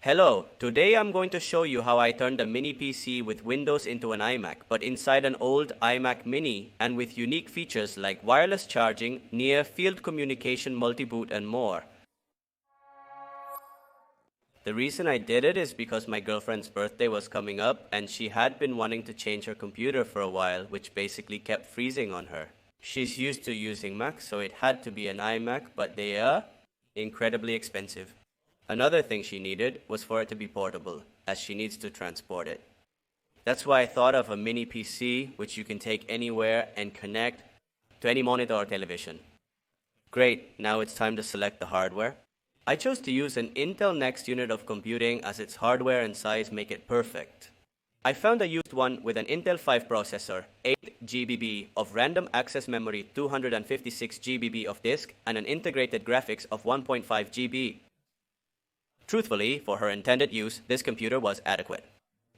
Hello, today I'm going to show you how I turned a mini PC with Windows into an iMac, but inside an old iMac mini and with unique features like wireless charging, near field communication, multi-boot and more. The reason I did it is because my girlfriend's birthday was coming up and she had been wanting to change her computer for a while, which basically kept freezing on her. She's used to using Macs, so it had to be an iMac, but they are incredibly expensive. Another thing she needed was for it to be portable, as she needs to transport it. That's why I thought of a mini PC, which you can take anywhere and connect to any monitor or television. Great, now it's time to select the hardware. I chose to use an Intel Next unit of computing as its hardware and size make it perfect. I found a used one with an Intel 5 processor, 8 GB of random access memory, 256 GB of disk, and an integrated graphics of 1.5 GB. Truthfully, for her intended use, this computer was adequate.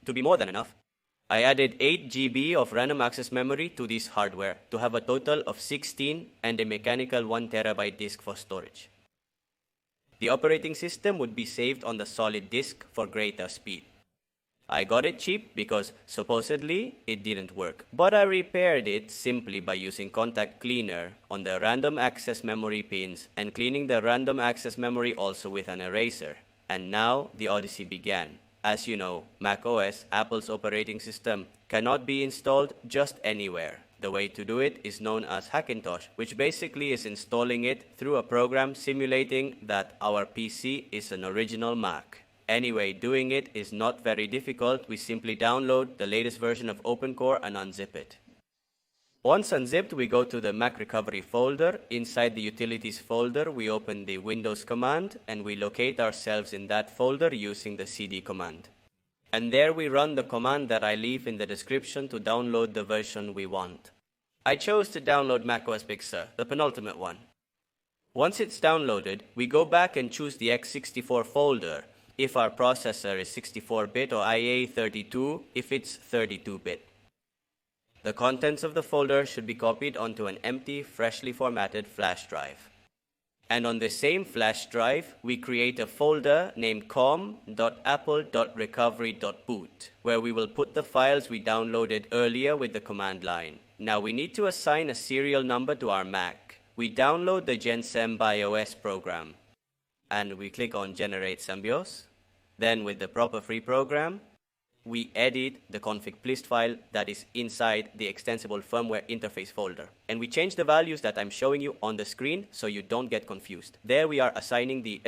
To be more than enough, I added 8 GB of random access memory to this hardware to have a total of 16 and a mechanical 1 TB disk for storage. The operating system would be saved on the solid disk for greater speed. I got it cheap because supposedly it didn't work, but I repaired it simply by using contact cleaner on the random access memory pins and cleaning the random access memory also with an eraser. And now the odyssey began. As you know, macOS, Apple's operating system, cannot be installed just anywhere. The way to do it is known as Hackintosh, which basically is installing it through a program simulating that our PC is an original Mac. Anyway, doing it is not very difficult. We simply download the latest version of OpenCore and unzip it. Once unzipped, we go to the Mac recovery folder. Inside the utilities folder, we open the Windows command and we locate ourselves in that folder using the cd command. And there we run the command that I leave in the description to download the version we want. I chose to download macOS Big Sur, the penultimate one. Once it's downloaded, we go back and choose the x64 folder if our processor is 64-bit or IA32 if it's 32-bit. The contents of the folder should be copied onto an empty, freshly formatted flash drive. And on the same flash drive, we create a folder named com.apple.recovery.boot, where we will put the files we downloaded earlier with the command line. Now we need to assign a serial number to our Mac. We download the GenSem BIOS program, and we click on Generate Symbios. Then with the proper free program, we edit the config.plist file that is inside the extensible firmware interface folder. And we change the values that I'm showing you on the screen so you don't get confused. There we are assigning the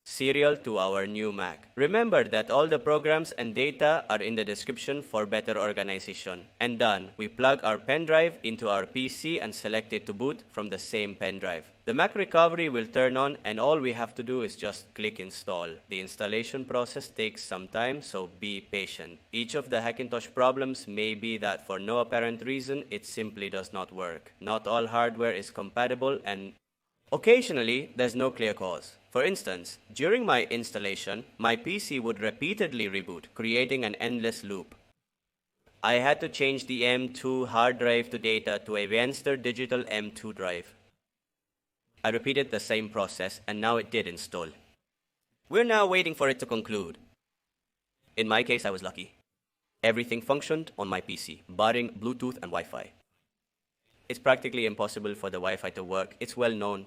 serial to our new Mac. Remember that all the programs and data are in the description for better organization. And done. We plug our pen drive into our PC and select it to boot from the same pen drive. The Mac recovery will turn on and all we have to do is just click install. The installation process takes some time, so be patient. Each of the Hackintosh problems may be that for no apparent reason, it simply does not work. Not all hardware is compatible and occasionally there's no clear cause. For instance, during my installation, my PC would repeatedly reboot, creating an endless loop. I had to change the M2 hard drive to data to a Venster Digital M2 drive. I repeated the same process and now it did install. We're now waiting for it to conclude. In my case, I was lucky. Everything functioned on my PC, barring Bluetooth and Wi-Fi. It's practically impossible for the Wi-Fi to work. It's well known.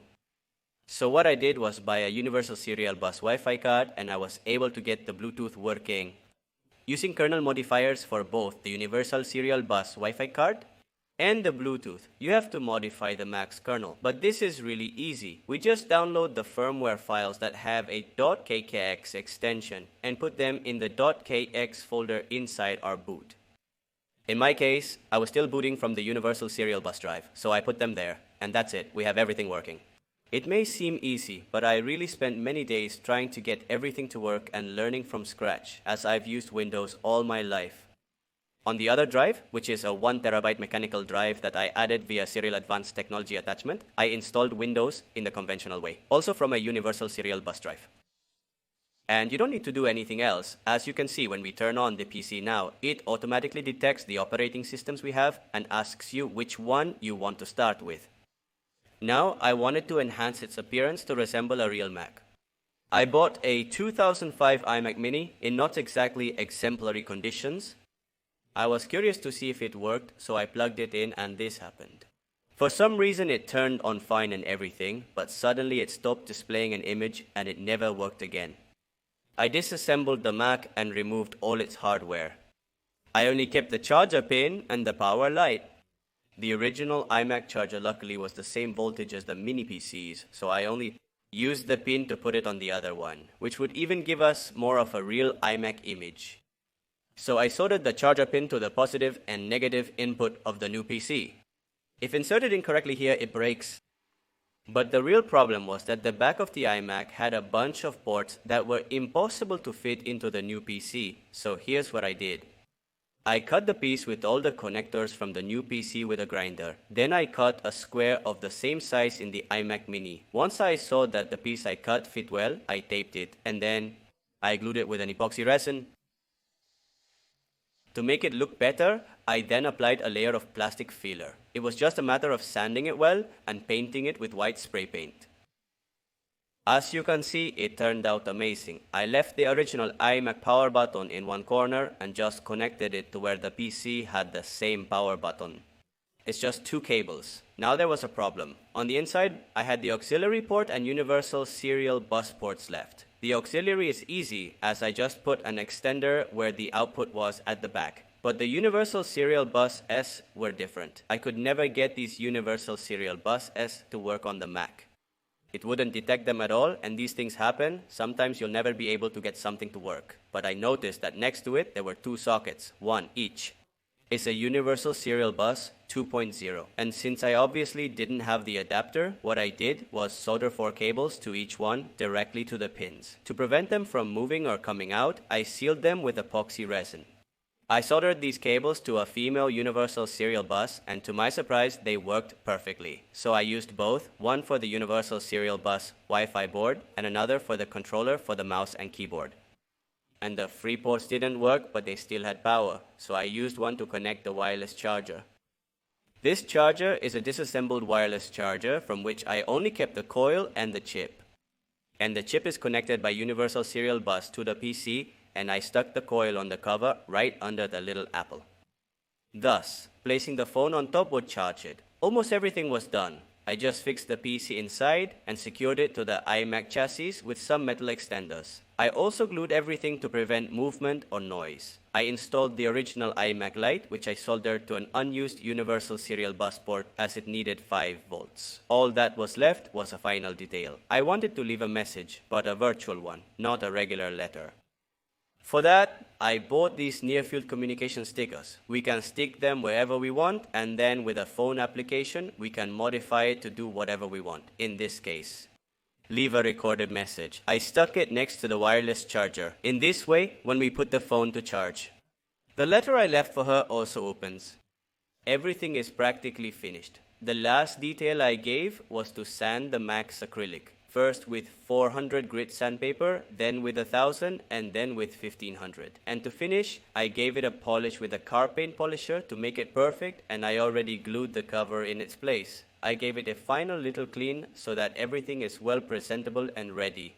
So what I did was buy a universal serial bus Wi-Fi card and I was able to get the Bluetooth working. Using kernel modifiers for both the universal serial bus Wi-Fi card and the Bluetooth, you have to modify the Mac's kernel. But this is really easy. We just download the firmware files that have a .kkx extension and put them in the .kx folder inside our boot. In my case, I was still booting from the universal serial bus drive, so I put them there, and that's it. We have everything working. It may seem easy, but I really spent many days trying to get everything to work and learning from scratch, as I've used Windows all my life. On the other drive, which is a 1 TB mechanical drive that I added via Serial Advanced Technology attachment, I installed Windows in the conventional way, also from a universal serial bus drive. And you don't need to do anything else. As you can see, when we turn on the PC now, it automatically detects the operating systems we have and asks you which one you want to start with. Now, I wanted to enhance its appearance to resemble a real Mac. I bought a 2005 iMac Mini in not exactly exemplary conditions. I was curious to see if it worked, so I plugged it in and this happened. For some reason it turned on fine and everything, but suddenly it stopped displaying an image and it never worked again. I disassembled the Mac and removed all its hardware. I only kept the charger pin and the power light. The original iMac charger luckily was the same voltage as the mini PCs, so I only used the pin to put it on the other one, which would even give us more of a real iMac image. So I soldered the charger pin to the positive and negative input of the new PC. If inserted incorrectly here, it breaks. But the real problem was that the back of the iMac had a bunch of ports that were impossible to fit into the new PC, so here's what I did. I cut the piece with all the connectors from the new PC with a grinder. Then I cut a square of the same size in the iMac Mini. Once I saw that the piece I cut fit well, I taped it, and then I glued it with an epoxy resin. To make it look better, I then applied a layer of plastic filler. It was just a matter of sanding it well and painting it with white spray paint. As you can see, it turned out amazing. I left the original iMac power button in one corner and just connected it to where the PC had the same power button. It's just two cables. Now there was a problem. On the inside, I had the auxiliary port and universal serial bus ports left. The auxiliary is easy, as I just put an extender where the output was at the back. But the universal serial bus S were different. I could never get these universal serial bus S to work on the Mac. It wouldn't detect them at all, and these things happen. Sometimes you'll never be able to get something to work. But I noticed that next to it, there were two sockets, one each. It's a universal serial bus 2.0. And since I obviously didn't have the adapter, what I did was solder 4 cables to each one directly to the pins. To prevent them from moving or coming out, I sealed them with epoxy resin. I soldered these cables to a female universal serial bus, and to my surprise, they worked perfectly. So I used both, one for the universal serial bus Wi-Fi board and another for the controller for the mouse and keyboard. And the free ports didn't work, but they still had power, so I used one to connect the wireless charger. This charger is a disassembled wireless charger from which I only kept the coil and the chip. And the chip is connected by universal serial bus to the PC, and I stuck the coil on the cover right under the little apple. Thus, placing the phone on top would charge it. Almost everything was done. I just fixed the PC inside and secured it to the iMac chassis with some metal extenders. I also glued everything to prevent movement or noise. I installed the original iMac light, which I soldered to an unused universal serial bus port as it needed 5 volts. All that was left was a final detail. I wanted to leave a message, but a virtual one, not a regular letter. For that, I bought these near-field communication stickers. We can stick them wherever we want, and then with a phone application, we can modify it to do whatever we want. In this case, leave a recorded message. I stuck it next to the wireless charger. In this way, when we put the phone to charge. The letter I left for her also opens. Everything is practically finished. The last detail I gave was to sand the Mac's acrylic. First with 400 grit sandpaper, then with 1000, and then with 1500. And to finish, I gave it a polish with a car paint polisher to make it perfect, and I already glued the cover in its place. I gave it a final little clean so that everything is well presentable and ready.